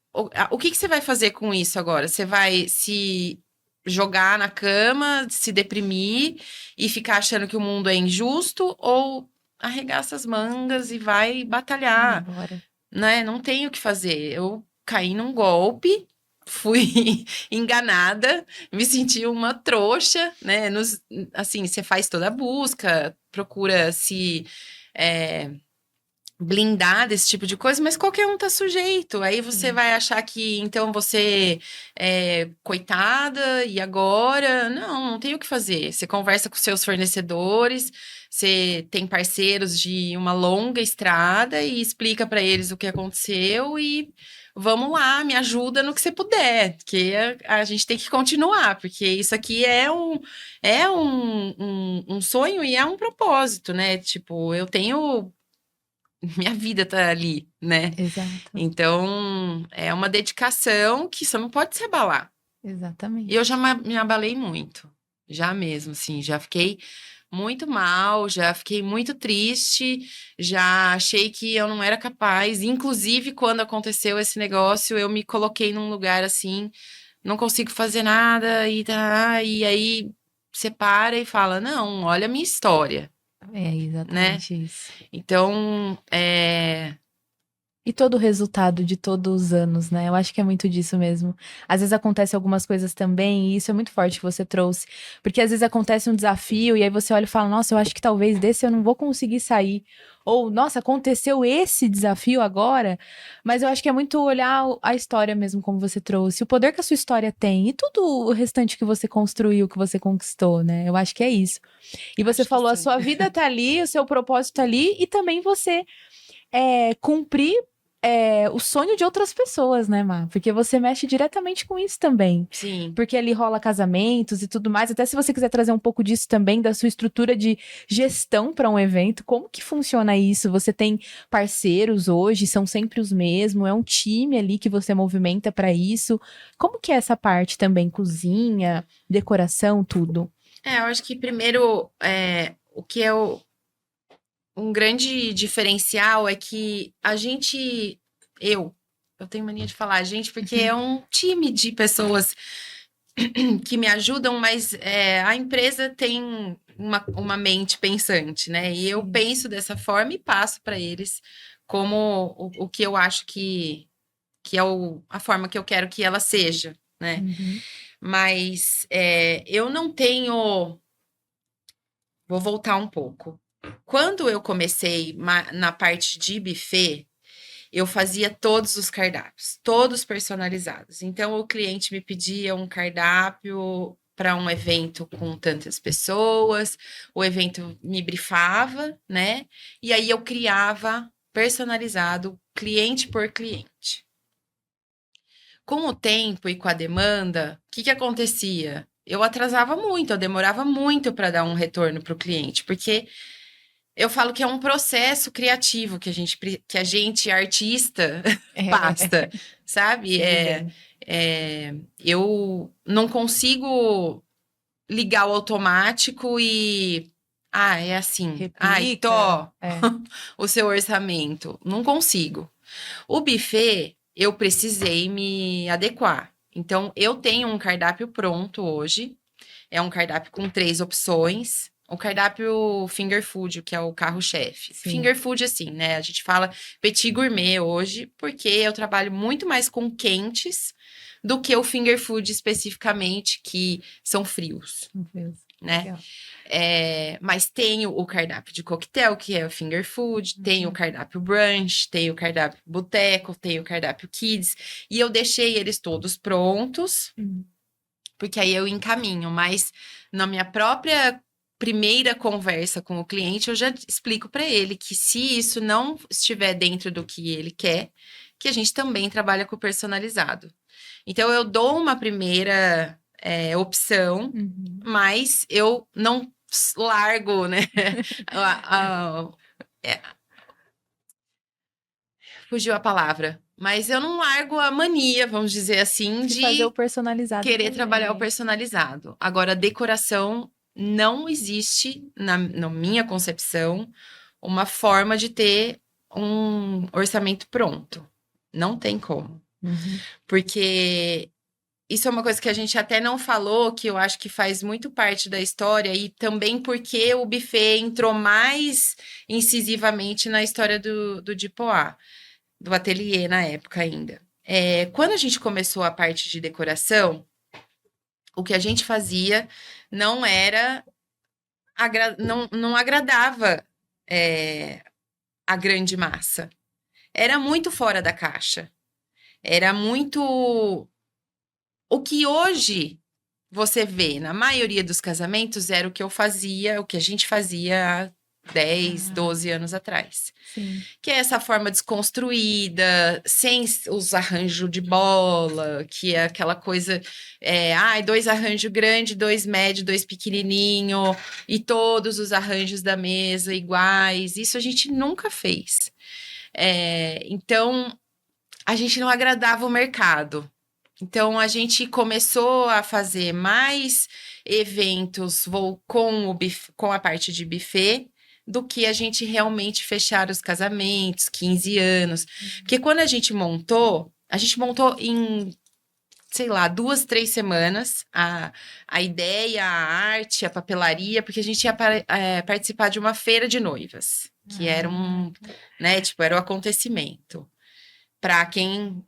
O que que você vai fazer com isso agora? Você vai se jogar na cama, se deprimir e ficar achando que o mundo é injusto ou arregaça as mangas e vai batalhar, Bora. né? Não tem o que fazer. Eu caí num golpe, fui enganada, me senti uma trouxa, né? Assim, você faz toda a busca, procura se é, blindar desse tipo de coisa, mas qualquer um tá sujeito. Aí você Sim. vai achar que então você é coitada e agora. Não, não tem o que fazer. Você conversa com seus fornecedores, você tem parceiros de uma longa estrada e explica para eles o que aconteceu e vamos lá, me ajuda no que você puder, porque a gente tem que continuar, porque isso aqui é um sonho e é um propósito, né? Tipo, eu tenho minha vida tá ali, né? Exato. Então, é uma dedicação que você não pode se abalar. E eu já Exatamente. me abalei muito. Já mesmo, assim, já fiquei muito mal, já fiquei muito triste, já achei que eu não era capaz. Inclusive, quando aconteceu esse negócio, eu me coloquei num lugar assim, não consigo fazer nada, e aí você para e fala: não, olha a minha história, É né? exatamente isso. Então, E todo o resultado de todos os anos, né? Eu acho que é muito disso mesmo. Às vezes acontece algumas coisas também, e isso é muito forte que você trouxe. Porque às vezes acontece um desafio, e aí você olha e fala, nossa, eu acho que talvez desse eu não vou conseguir sair. Ou, nossa, aconteceu esse desafio agora. Mas eu acho que é muito olhar a história mesmo, como você trouxe, o poder que a sua história tem, e tudo o restante que você construiu, que você conquistou, né? Eu acho que é isso. E você acho que falou, a sim. sua vida tá ali, o seu propósito tá ali, e também você cumprir o sonho de outras pessoas, né, Má? Porque você mexe diretamente com isso também. Sim. Porque ali rola casamentos e tudo mais. Até se você quiser trazer um pouco disso também, da sua estrutura de gestão para um evento, como que funciona isso? Você tem parceiros hoje, são sempre os mesmos? É um time ali que você movimenta para isso? Como que é essa parte também? Cozinha, decoração, tudo? Eu acho que primeiro, o que é um grande diferencial é que eu tenho mania de falar gente, porque é um time de pessoas que me ajudam, mas a empresa tem uma mente pensante, né? E eu Sim. penso dessa forma e passo para eles como o que eu acho que é a forma que eu quero que ela seja, né? Uhum. Mas eu não tenho. Vou voltar um pouco. Quando eu comecei na parte de buffet, eu fazia todos os cardápios, todos personalizados. Então, o cliente me pedia um cardápio para um evento com tantas pessoas, o evento me brifava, né? E aí eu criava personalizado, cliente por cliente. Com o tempo e com a demanda, o que acontecia? Eu atrasava muito, eu demorava muito para dar um retorno para o cliente, porque eu falo que é um processo criativo que a gente artista, passa, sabe? Sei bem. Eu não consigo ligar o automático e. É assim. Ai, Replica. tô o seu orçamento. Não consigo. O buffet, eu precisei me adequar. Então, eu tenho um cardápio pronto hoje. É um cardápio com 3 opções. O cardápio finger food, que é o carro-chefe. Sim. Finger food, assim, né? A gente fala petit gourmet hoje, porque eu trabalho muito mais com quentes do que o finger food especificamente, que são frios, Meu Deus. né? Legal. Mas tenho o cardápio de coquetel, que é o finger food, tenho o Uhum. cardápio brunch, tenho o cardápio boteco, tenho o cardápio kids, e eu deixei eles todos prontos, Uhum. porque aí eu encaminho, mas na minha própria primeira conversa com o cliente, eu já explico para ele que se isso não estiver dentro do que ele quer, que a gente também trabalha com personalizado. Então eu dou uma primeira opção, Uhum. mas eu não largo, né, Fugiu a palavra. Mas eu não largo a mania, vamos dizer assim, De fazer o personalizado querer também. trabalhar o personalizado. Agora, decoração não existe, na minha concepção, uma forma de ter um orçamento pronto. Não tem como. Uhum. Porque isso é uma coisa que a gente até não falou, que eu acho que faz muito parte da história, e também porque o buffet entrou mais incisivamente na história do Dipoá, do ateliê na época ainda. Quando a gente começou a parte de decoração, o que a gente fazia não era não agradava a grande massa. Era muito fora da caixa. Era muito. O que hoje você vê na maioria dos casamentos era o que eu fazia, o que a gente fazia há 10, 12 anos atrás. Sim. Que é essa forma desconstruída, sem os arranjos de bola, que é aquela coisa, 2 arranjos grandes, 2 médios, 2 pequenininho, e todos os arranjos da mesa iguais. Isso a gente nunca fez. Então, a gente não agradava o mercado. Então, a gente começou a fazer mais eventos com a parte de buffet do que a gente realmente fechar os casamentos, 15 anos. Porque quando a gente montou em, sei lá, 2, 3 semanas a ideia, a arte, a papelaria, porque a gente ia participar de uma feira de noivas, que era era o acontecimento. Para quem,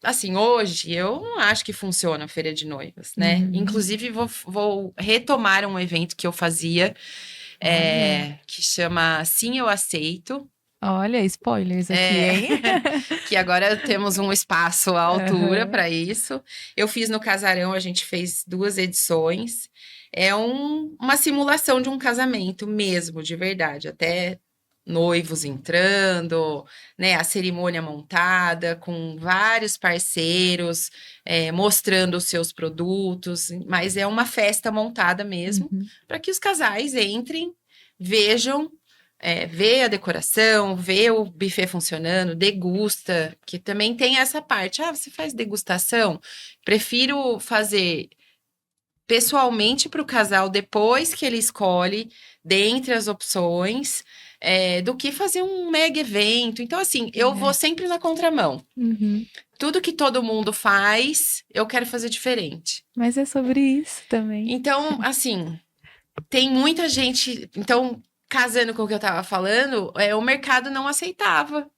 assim, hoje eu não acho que funciona a feira de noivas, né? Uhum. Inclusive, vou retomar um evento que eu fazia, que chama Sim, Eu Aceito. Olha, spoilers aqui, hein? Que agora temos um espaço à altura para isso. Eu fiz no Casarão, a gente fez 2 edições. É uma simulação de um casamento mesmo, de verdade. Até noivos entrando, né? A cerimônia montada com vários parceiros, mostrando os seus produtos. Mas é uma festa montada mesmo, para que os casais entrem, vejam. Vê a decoração, vê o buffet funcionando, degusta, que também tem essa parte. Você faz degustação? Prefiro fazer pessoalmente para o casal depois que ele escolhe, dentre as opções, do que fazer um mega evento. Então, assim, eu vou sempre na contramão. Uhum. Tudo que todo mundo faz, eu quero fazer diferente. Mas é sobre isso também. Então, assim, tem muita gente. Então, casando com o que eu estava falando, o mercado não aceitava,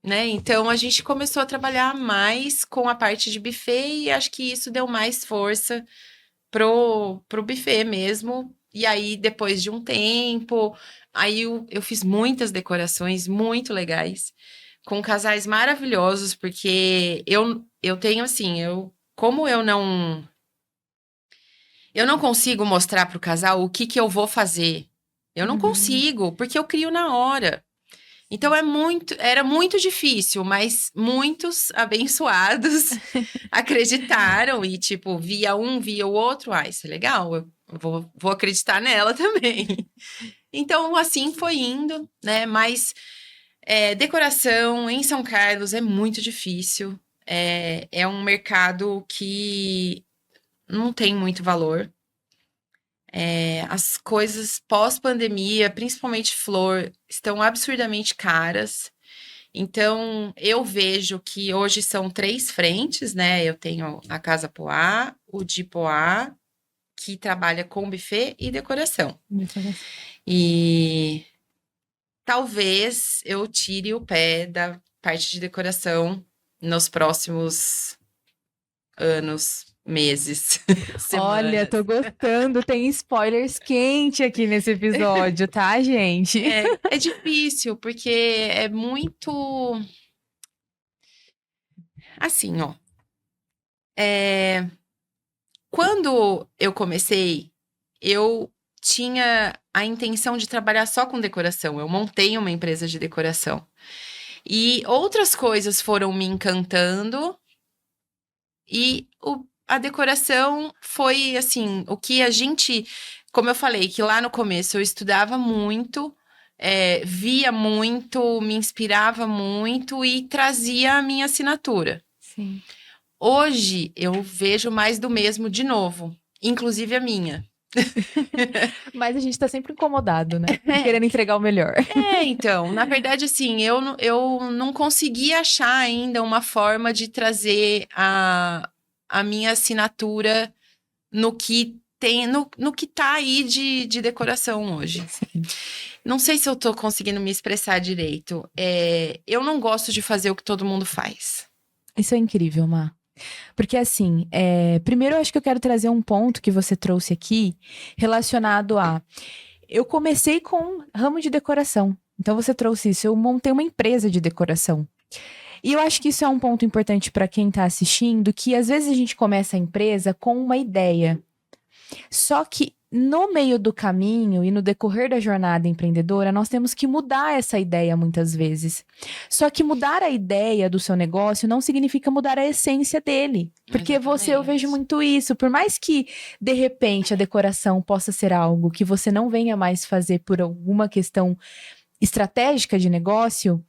né? Então, a gente começou a trabalhar mais com a parte de buffet e acho que isso deu mais força pro buffet mesmo. E aí, depois de um tempo, aí eu fiz muitas decorações muito legais, com casais maravilhosos, porque eu tenho assim, como eu não consigo mostrar pro casal o que eu vou fazer. Eu não consigo, porque eu crio na hora. Então era muito difícil, mas muitos abençoados acreditaram e, tipo, via um, via o outro. Isso é legal, eu vou acreditar nela também. Então, assim foi indo, né? Mas decoração em São Carlos é muito difícil. É um mercado que não tem muito valor. As coisas pós-pandemia, principalmente flor, estão absurdamente caras. Então, eu vejo que hoje são 3 frentes, né? Eu tenho a Casa Poá, o Di Poá, que trabalha com buffet e decoração. E talvez eu tire o pé da parte de decoração nos próximos anos, meses, Olha, semanas. tô gostando. Tem spoilers quente aqui nesse episódio, tá, gente? É difícil, porque é muito. Assim, ó. Quando eu comecei, eu tinha a intenção de trabalhar só com decoração. Eu montei uma empresa de decoração. E outras coisas foram me encantando. E a decoração foi, assim, o que a gente... Como eu falei, que lá no começo eu estudava muito via muito, me inspirava muito e trazia a minha assinatura. Sim. Hoje, eu vejo mais do mesmo de novo, inclusive a minha. Mas a gente tá sempre incomodado, né? Querendo entregar o melhor. Então, na verdade, assim, eu não consegui achar ainda uma forma de trazer a minha assinatura no que tem, no que tá aí de decoração hoje. Sim. Não sei se eu tô conseguindo me expressar direito. Eu não gosto de fazer o que todo mundo faz. Isso é incrível, Má. Porque assim, primeiro eu acho que eu quero trazer um ponto que você trouxe aqui relacionado a. Eu comecei com ramo de decoração. Então você trouxe isso. Eu montei uma empresa de decoração. E eu acho que isso é um ponto importante para quem está assistindo, que às vezes a gente começa a empresa com uma ideia. Só que no meio do caminho e no decorrer da jornada empreendedora, nós temos que mudar essa ideia muitas vezes. Só que mudar a ideia do seu negócio não significa mudar a essência dele. Porque eu vejo muito isso. Por mais que, de repente, a decoração possa ser algo que você não venha mais fazer por alguma questão estratégica de negócio,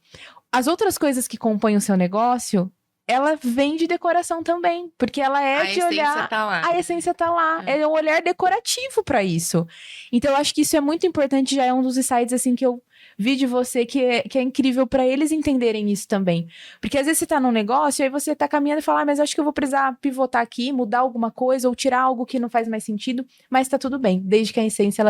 as outras coisas que compõem o seu negócio, ela vem de decoração também, porque ela é de olhar, Tá lá. a essência tá lá, é um olhar decorativo para isso. Então eu acho que isso é muito importante, já é um dos insights assim que eu vi de você que é incrível para eles entenderem isso também. Porque às vezes você tá num negócio e aí você tá caminhando e fala, mas acho que eu vou precisar pivotar aqui, mudar alguma coisa ou tirar algo que não faz mais sentido, mas tá tudo bem, desde que a essência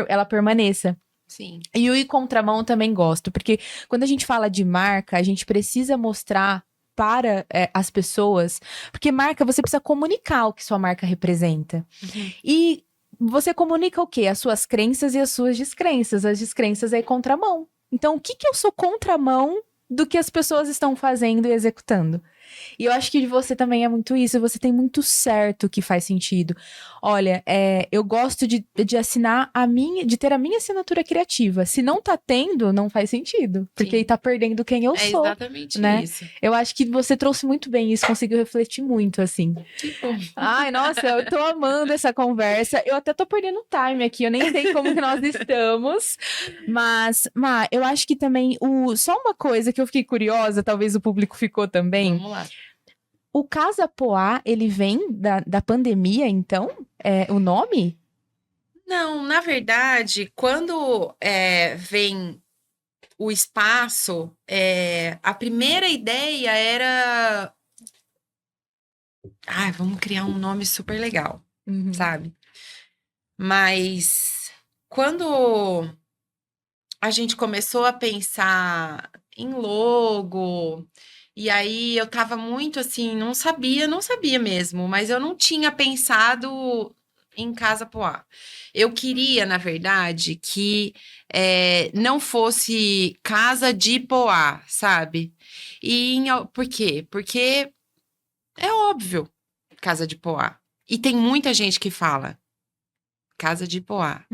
ela permaneça. Sim. E o ir contramão eu também gosto, porque quando a gente fala de marca, a gente precisa mostrar para as pessoas, porque marca, você precisa comunicar o que sua marca representa. Uhum. E você comunica o quê? As suas crenças e as suas descrenças. As descrenças é contramão. Então, o que eu sou contramão do que as pessoas estão fazendo e executando? E eu acho que de você também é muito isso. Você tem muito certo que faz sentido. Olha, eu gosto de assinar de ter a minha assinatura criativa. Se não tá tendo, não faz sentido. Porque aí tá perdendo quem eu sou. Exatamente né? isso. Eu acho que você trouxe muito bem isso, conseguiu refletir muito, assim. Que bom. Ai, nossa, eu tô amando essa conversa. Eu até tô perdendo time aqui, eu nem sei como que nós estamos. Mas, Má, eu acho que também só uma coisa que eu fiquei curiosa, talvez o público ficou também. Vamos lá. O Casa Poá, ele vem da pandemia, então? O nome? Não, na verdade, quando vem o espaço, a primeira ideia era... vamos criar um nome super legal, sabe? Mas quando a gente começou a pensar em logo, e aí eu tava muito assim, não sabia mesmo, mas eu não tinha pensado em Casa Poá. Eu queria, na verdade, que não fosse Casa de Poá, sabe? Por quê? Porque é óbvio, Casa de Poá. E tem muita gente que fala Casa de Poá.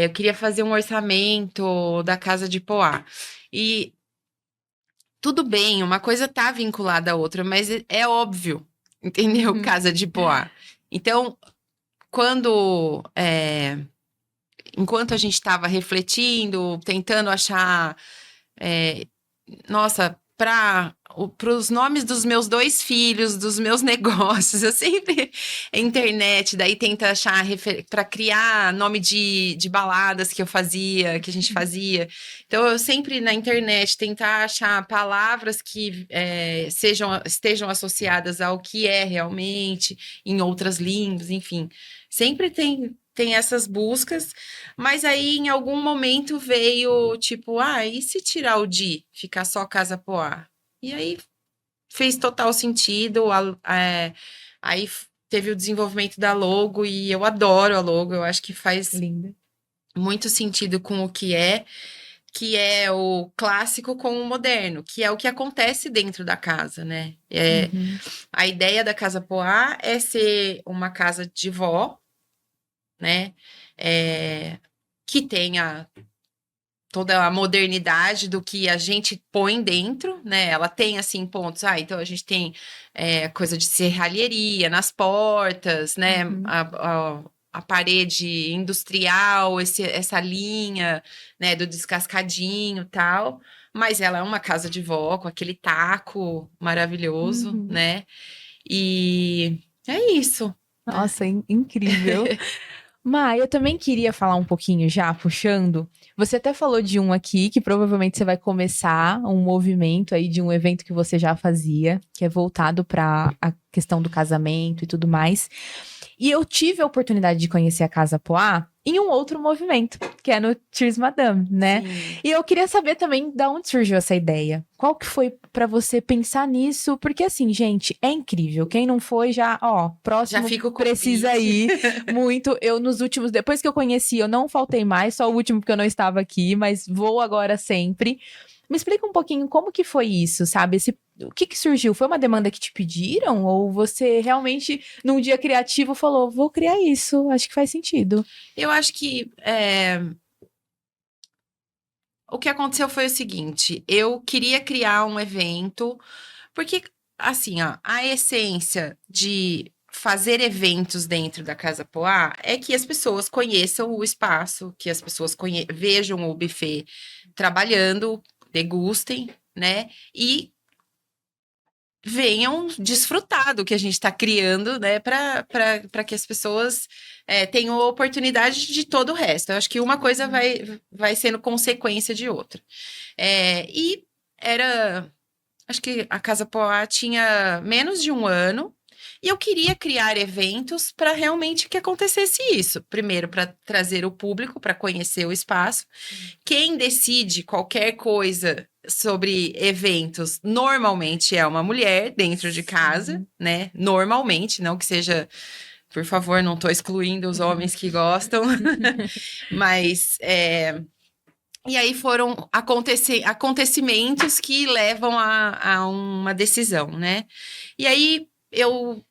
Eu queria fazer um orçamento da Casa de Poá. E tudo bem, uma coisa tá vinculada à outra, mas é óbvio, entendeu? Casa de Poá. Então, enquanto a gente estava refletindo, tentando achar, nossa, para os nomes dos meus 2 filhos, dos meus negócios, eu sempre internet, daí tenta achar para criar nome de baladas que a gente fazia. Então eu sempre na internet tentar achar palavras que estejam associadas ao que é realmente em outras línguas, enfim, sempre tem essas buscas, mas aí em algum momento veio tipo, e se tirar o de ficar só Casa Poá? E aí fez total sentido, aí teve o desenvolvimento da logo e eu adoro a logo, eu acho que faz Linda. muito sentido com o que é o clássico com o moderno, que é o que acontece dentro da casa, né? A ideia da Casa Poá é ser uma casa de vó, né? Que tenha toda a modernidade do que a gente põe dentro, né? Ela tem, assim, pontos. Então a gente tem coisa de serralheria nas portas, né? a parede industrial, essa linha, né, do descascadinho e tal. Mas ela é uma casa de vó, com aquele taco maravilhoso, né? E é isso. Nossa, incrível. Má, eu também queria falar um pouquinho já, puxando. Você até falou de um aqui, que provavelmente você vai começar um movimento aí de um evento que você já fazia, que é voltado para a questão do casamento e tudo mais. E eu tive a oportunidade de conhecer a Casa Poá em um outro movimento, que é no Cheers Madame, né? Sim. E eu queria saber também de onde surgiu essa ideia. Qual que foi pra você pensar nisso? Porque assim, gente, é incrível. Quem não foi já, ó, próximo Já fica o precisa convite. ir muito. Eu nos últimos, depois que eu conheci, eu não faltei mais, só o último porque eu não estava aqui, mas vou agora sempre. Me explica um pouquinho como que foi isso, sabe? O que surgiu? Foi uma demanda que te pediram? Ou você realmente, num dia criativo, falou, vou criar isso, acho que faz sentido? Eu acho que o que aconteceu foi o seguinte: eu queria criar um evento, porque, assim, ó, a essência de fazer eventos dentro da Casa Poá é que as pessoas conheçam o espaço, que as pessoas vejam o buffet trabalhando, degustem, né? E venham desfrutar do que a gente está criando, né? Para que as pessoas tenham a oportunidade de todo o resto. Eu acho que uma coisa vai sendo consequência de outra. E era. Acho que a Casa Poá tinha menos de um ano. E eu queria criar eventos para realmente que acontecesse isso. Primeiro, para trazer o público para conhecer o espaço. Quem decide qualquer coisa sobre eventos normalmente é uma mulher dentro de casa, né? Normalmente, não que seja. Por favor, não estou excluindo os homens que gostam, mas. E aí foram acontecimentos que levam a uma decisão, né? E aí eu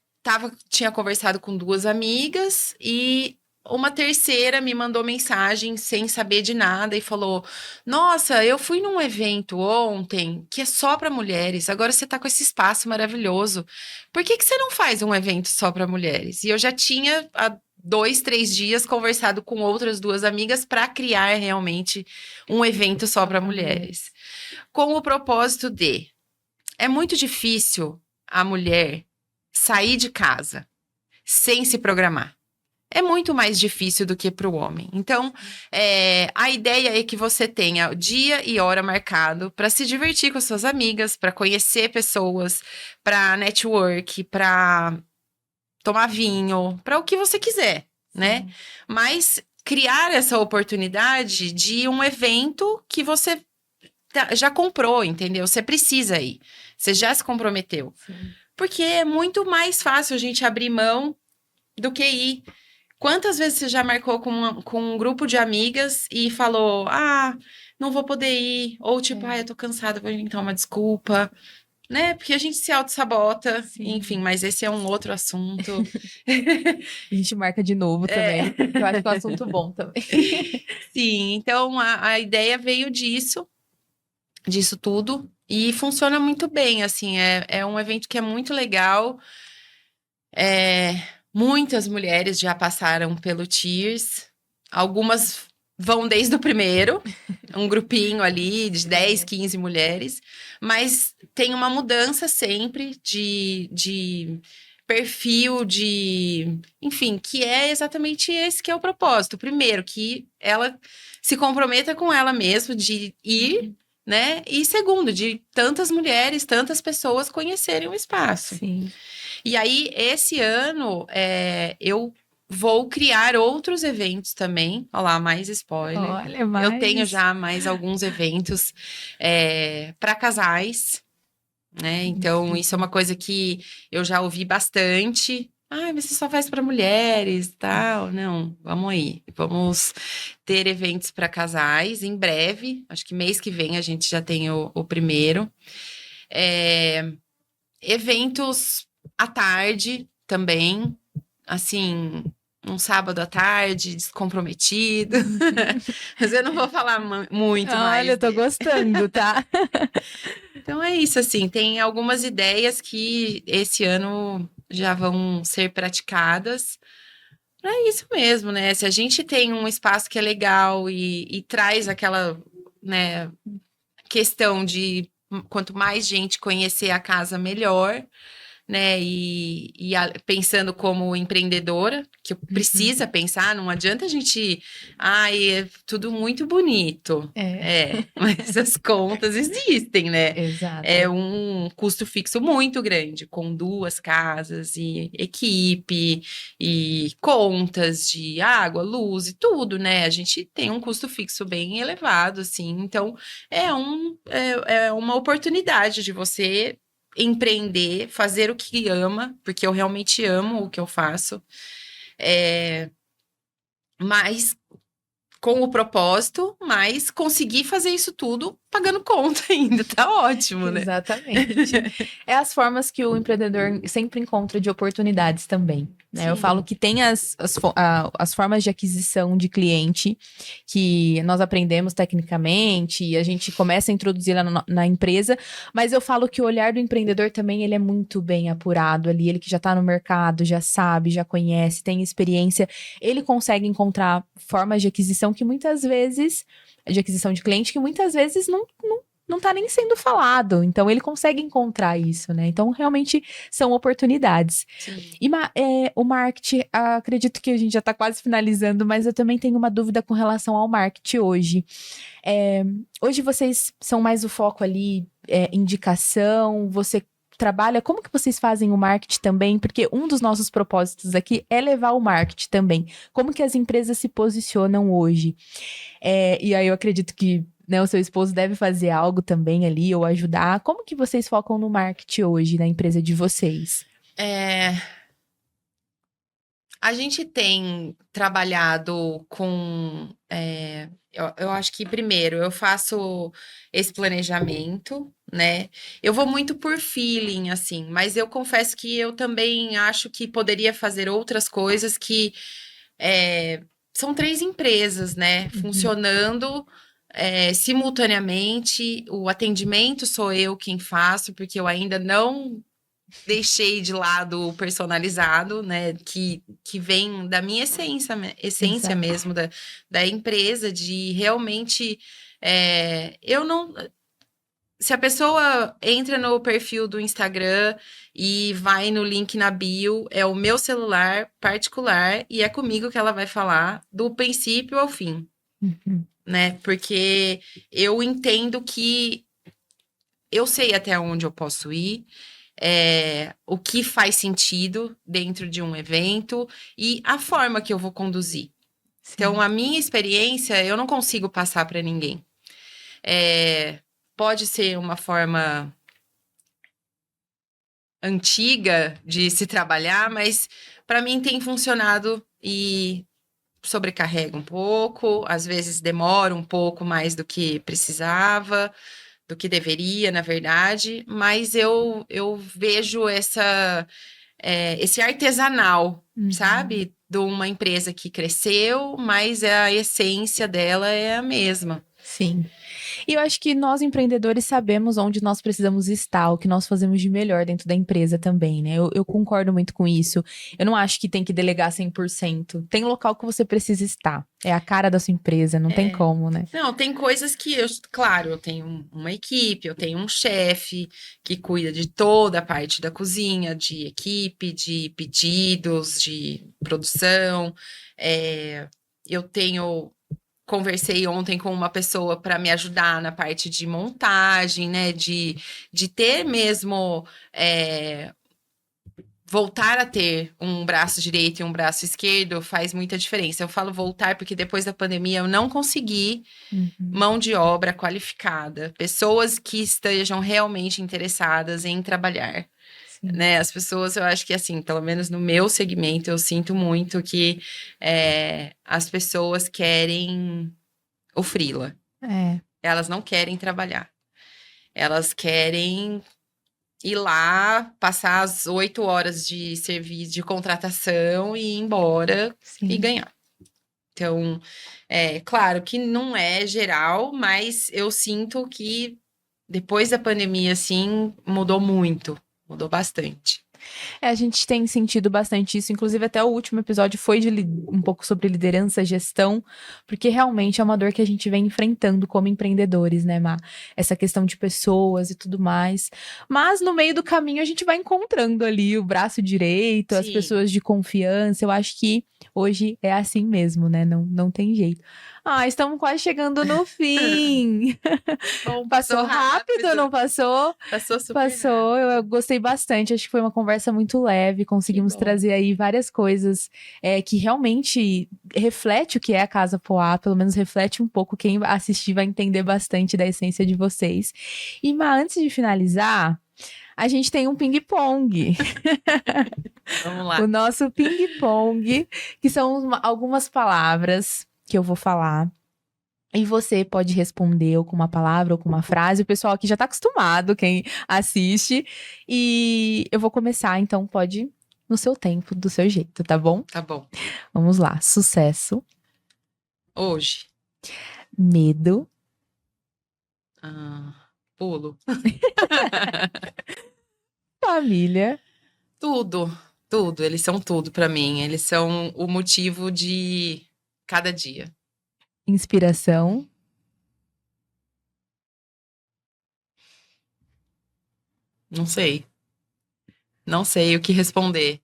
tinha conversado com duas amigas e uma terceira me mandou mensagem sem saber de nada e falou: Nossa, eu fui num evento ontem que é só para mulheres. Agora você tá com esse espaço maravilhoso. Por que que você não faz um evento só para mulheres? E eu já tinha há 2, 3 dias conversado com outras duas amigas para criar realmente um evento só para mulheres, com o propósito de é muito difícil a mulher sair de casa sem se programar. É muito mais difícil do que para o homem. Então, a ideia é que você tenha dia e hora marcado para se divertir com suas amigas, para conhecer pessoas, para network, para tomar vinho, para o que você quiser, né? Mas criar essa oportunidade de um evento que você já comprou, entendeu? Você precisa ir. Você já se comprometeu. Sim. Porque é muito mais fácil a gente abrir mão do que ir. Quantas vezes você já marcou com um grupo de amigas e falou: Ah, não vou poder ir. Ou tipo, eu tô cansada, vou inventar uma desculpa. Né? Porque a gente se auto-sabota. Enfim, mas esse é um outro assunto. A gente marca de novo também, que eu acho que é um assunto bom também. Sim, então a ideia veio disso tudo. E funciona muito bem, assim, é um evento que é muito legal. Muitas mulheres já passaram pelo Cheers. Algumas vão desde o primeiro, um grupinho ali de 10, 15 mulheres. Mas tem uma mudança sempre de perfil, enfim, que é exatamente esse que é o propósito. Primeiro, que ela se comprometa com ela mesma de ir, né? E segundo, de tantas mulheres, tantas pessoas conhecerem o espaço. Sim. E aí, esse ano, eu vou criar outros eventos também. Olha lá, mais spoiler. Olha, mais. Eu tenho já mais alguns eventos para casais, né? Então, isso é uma coisa que eu já ouvi bastante. Mas você só faz para mulheres e tal. Não, vamos aí. Vamos ter eventos para casais em breve. Acho que mês que vem a gente já tem o primeiro. Eventos à tarde também. Assim, um sábado à tarde, descomprometido. Mas eu não vou falar muito mais. Olha, eu tô gostando, tá? Então é isso, assim, tem algumas ideias que esse ano já vão ser praticadas É isso mesmo, né? Se a gente tem um espaço que é legal e traz aquela, né, questão de quanto mais gente conhecer a casa, melhor, né? Pensando como empreendedora, que precisa pensar, não adianta a gente. Ai, é tudo muito bonito. É, Mas as contas existem, né? É exato. um custo fixo muito grande, com 2 casas e equipe e contas de água, luz e tudo, né? A gente tem um custo fixo bem elevado, assim. Então, é uma oportunidade de você empreender, fazer o que ama, porque eu realmente amo o que eu faço, mas com o propósito, mas conseguir fazer isso tudo pagando conta ainda, tá ótimo, né? Exatamente. É as formas que o empreendedor sempre encontra de oportunidades também, né? Eu falo Sim. que tem as formas de aquisição de cliente que nós aprendemos tecnicamente e a gente começa a introduzir lá na empresa, mas eu falo que o olhar do empreendedor também ele é muito bem apurado ali, ele que já tá no mercado, já sabe, já conhece, tem experiência, ele consegue encontrar formas de aquisição que muitas vezes, de aquisição de cliente, que muitas vezes não tá nem sendo falado. Então, ele consegue encontrar isso, né? Então, realmente, são oportunidades. Sim. E o marketing, acredito que a gente já tá quase finalizando, mas eu também tenho uma dúvida com relação ao marketing hoje. Hoje, vocês são mais o foco ali, indicação, você trabalha, como que vocês fazem o marketing também? Porque um dos nossos propósitos aqui é levar o marketing também. Como que as empresas se posicionam hoje? E aí eu acredito que, né, o seu esposo deve fazer algo também ali ou ajudar. Como que vocês focam no marketing hoje na empresa de vocês? A gente tem trabalhado com. Eu acho que primeiro eu faço esse planejamento, né? Eu vou muito por feeling, assim, mas eu confesso que eu também acho que poderia fazer outras coisas que são 3 empresas, né? Uhum. Funcionando. Simultaneamente, o atendimento sou eu quem faço, porque eu ainda não deixei de lado o personalizado, né? Que vem da minha essência Exato. mesmo da empresa, de realmente. Eu não. Se a pessoa entra no perfil do Instagram e vai no link na bio, é o meu celular particular e é comigo que ela vai falar do princípio ao fim, Uhum. né? Porque eu entendo que eu sei até onde eu posso ir, o que faz sentido dentro de um evento e a forma que eu vou conduzir. Então, Sim. a minha experiência eu não consigo passar para ninguém. Pode ser uma forma antiga de se trabalhar, mas para mim tem funcionado e sobrecarrega um pouco, às vezes demora um pouco mais do que precisava, do que deveria, na verdade, mas eu vejo esse artesanal, Uhum. sabe? De uma empresa que cresceu, mas a essência dela é a mesma. Sim. E eu acho que nós empreendedores sabemos onde nós precisamos estar, o que nós fazemos de melhor dentro da empresa também, né? Eu concordo muito com isso. Eu não acho que tem que delegar 100%. Tem local que você precisa estar. É a cara da sua empresa, não tem como, né? Não, tem coisas que claro, eu tenho uma equipe, eu tenho um chefe que cuida de toda a parte da cozinha, de equipe, de pedidos, de produção. Eu tenho conversei ontem com uma pessoa para me ajudar na parte de montagem, né? De ter mesmo. Voltar a ter um braço direito e um braço esquerdo faz muita diferença. Eu falo voltar porque depois da pandemia eu não consegui Uhum. mão de obra qualificada, pessoas que estejam realmente interessadas em trabalhar, Sim. né? As pessoas, eu acho que assim, pelo menos no meu segmento, eu sinto muito que as pessoas querem o freela. É, Elas não querem trabalhar. Elas querem ir lá, passar as 8 horas de serviço, de contratação e ir embora e sim. ganhar. Então, claro que não é geral, mas eu sinto que depois da pandemia, assim, mudou muito, mudou bastante. A gente tem sentido bastante isso, inclusive até o último episódio foi um pouco sobre liderança, gestão, porque realmente é uma dor que a gente vem enfrentando como empreendedores, né, Má? Essa questão de pessoas e tudo mais. Mas no meio do caminho a gente vai encontrando ali o braço direito, as Sim. pessoas de confiança. Eu acho que hoje é assim mesmo, né? Não tem jeito. Estamos quase chegando no fim. Bom, Passou rápido, não passou? Passou super Passou, rápido. eu gostei bastante. Acho que foi uma conversa muito leve. Conseguimos bom. trazer aí várias coisas que realmente reflete o que é a Casa Poá, pelo menos reflete um pouco. Quem assistir vai entender bastante da essência de vocês. E, Má, antes de finalizar, a gente tem um ping-pong. Vamos lá. O nosso ping-pong, que são algumas palavras que eu vou falar. E você pode responder ou com uma palavra ou com uma frase. O pessoal aqui já tá acostumado, quem assiste. E eu vou começar, então pode no seu tempo, do seu jeito, tá bom? Tá bom. Vamos lá. Sucesso. Hoje. Medo. Pulo. Família. Tudo. Eles são tudo pra mim. Eles são o motivo de cada dia. Inspiração. Não sei. Não sei o que responder.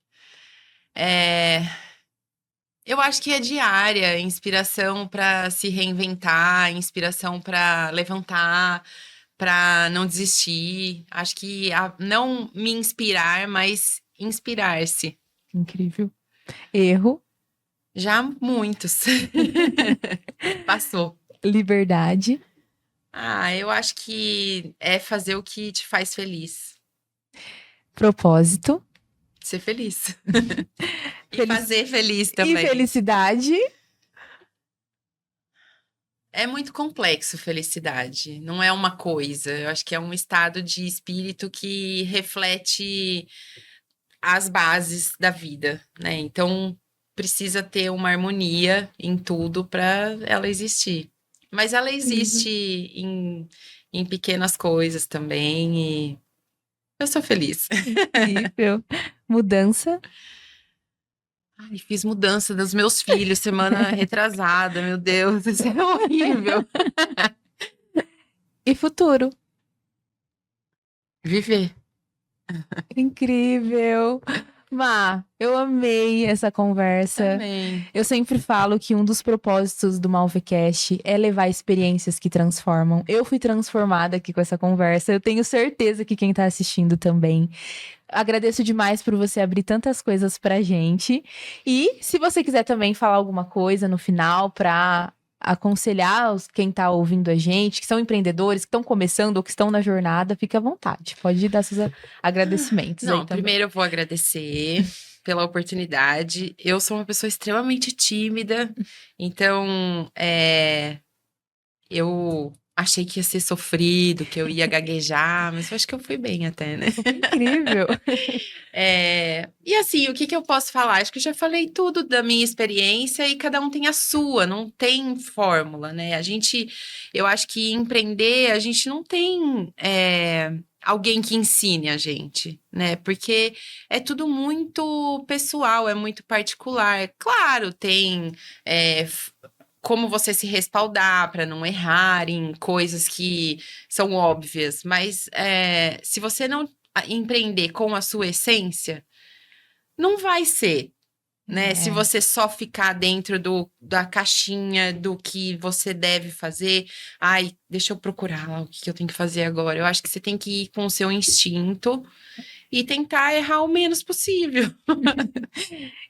Eu acho que é diária, inspiração para se reinventar, inspiração para levantar, para não desistir. Acho que não me inspirar, mas inspirar-se. Incrível. Erro. Já muitos. Passou. Liberdade. Eu acho que é fazer o que te faz feliz. Propósito. Ser feliz. E fazer feliz também. E felicidade. É muito complexo felicidade, não é uma coisa. Eu acho que é um estado de espírito que reflete as bases da vida, né? Então precisa ter uma harmonia em tudo para ela existir. Mas ela existe em pequenas coisas também e eu sou feliz. Incrível. Mudança. Fiz mudança dos meus filhos semana retrasada, meu Deus, isso é horrível. E futuro. Viver. Incrível. Má, eu amei essa conversa. Também. Eu sempre falo que um dos propósitos do Malvecast é levar experiências que transformam. Eu fui transformada aqui com essa conversa. Eu tenho certeza que quem tá assistindo também. Agradeço demais por você abrir tantas coisas pra gente. E se você quiser também falar alguma coisa no final pra aconselhar quem tá ouvindo a gente, que são empreendedores, que estão começando ou que estão na jornada, fique à vontade. Pode dar seus agradecimentos aí também. Primeiro eu vou agradecer pela oportunidade. Eu sou uma pessoa extremamente tímida, então eu achei que ia ser sofrido, que eu ia gaguejar, mas eu acho que eu fui bem até, né? Incrível. E assim, o que eu posso falar? Acho que eu já falei tudo da minha experiência e cada um tem a sua, não tem fórmula, né? Eu acho que empreender, a gente não tem alguém que ensine a gente, né? Porque é tudo muito pessoal, é muito particular. Claro, tem como você se respaldar para não errar em coisas que são óbvias, mas se você não empreender com a sua essência, não vai ser, né? Se você só ficar dentro da caixinha do que você deve fazer, deixa eu procurar lá o que eu tenho que fazer agora. Eu acho que você tem que ir com o seu instinto e tentar errar o menos possível.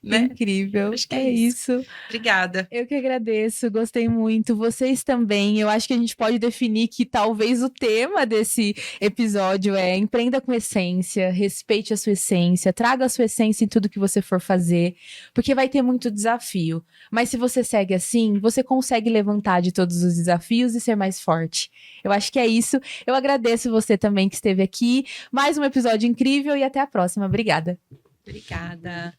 Né? Incrível. Acho que é isso. Obrigada. Eu que agradeço, gostei muito. Vocês também. Eu acho que a gente pode definir que talvez o tema desse episódio é empreenda com essência, respeite a sua essência, traga a sua essência em tudo que você for fazer, porque vai ter muito desafio. Mas se você segue assim, você consegue levantar de todos os desafios e ser mais forte. Eu acho que é isso. Eu agradeço você também que esteve aqui. Mais um episódio incrível e até a próxima. Obrigada. Obrigada.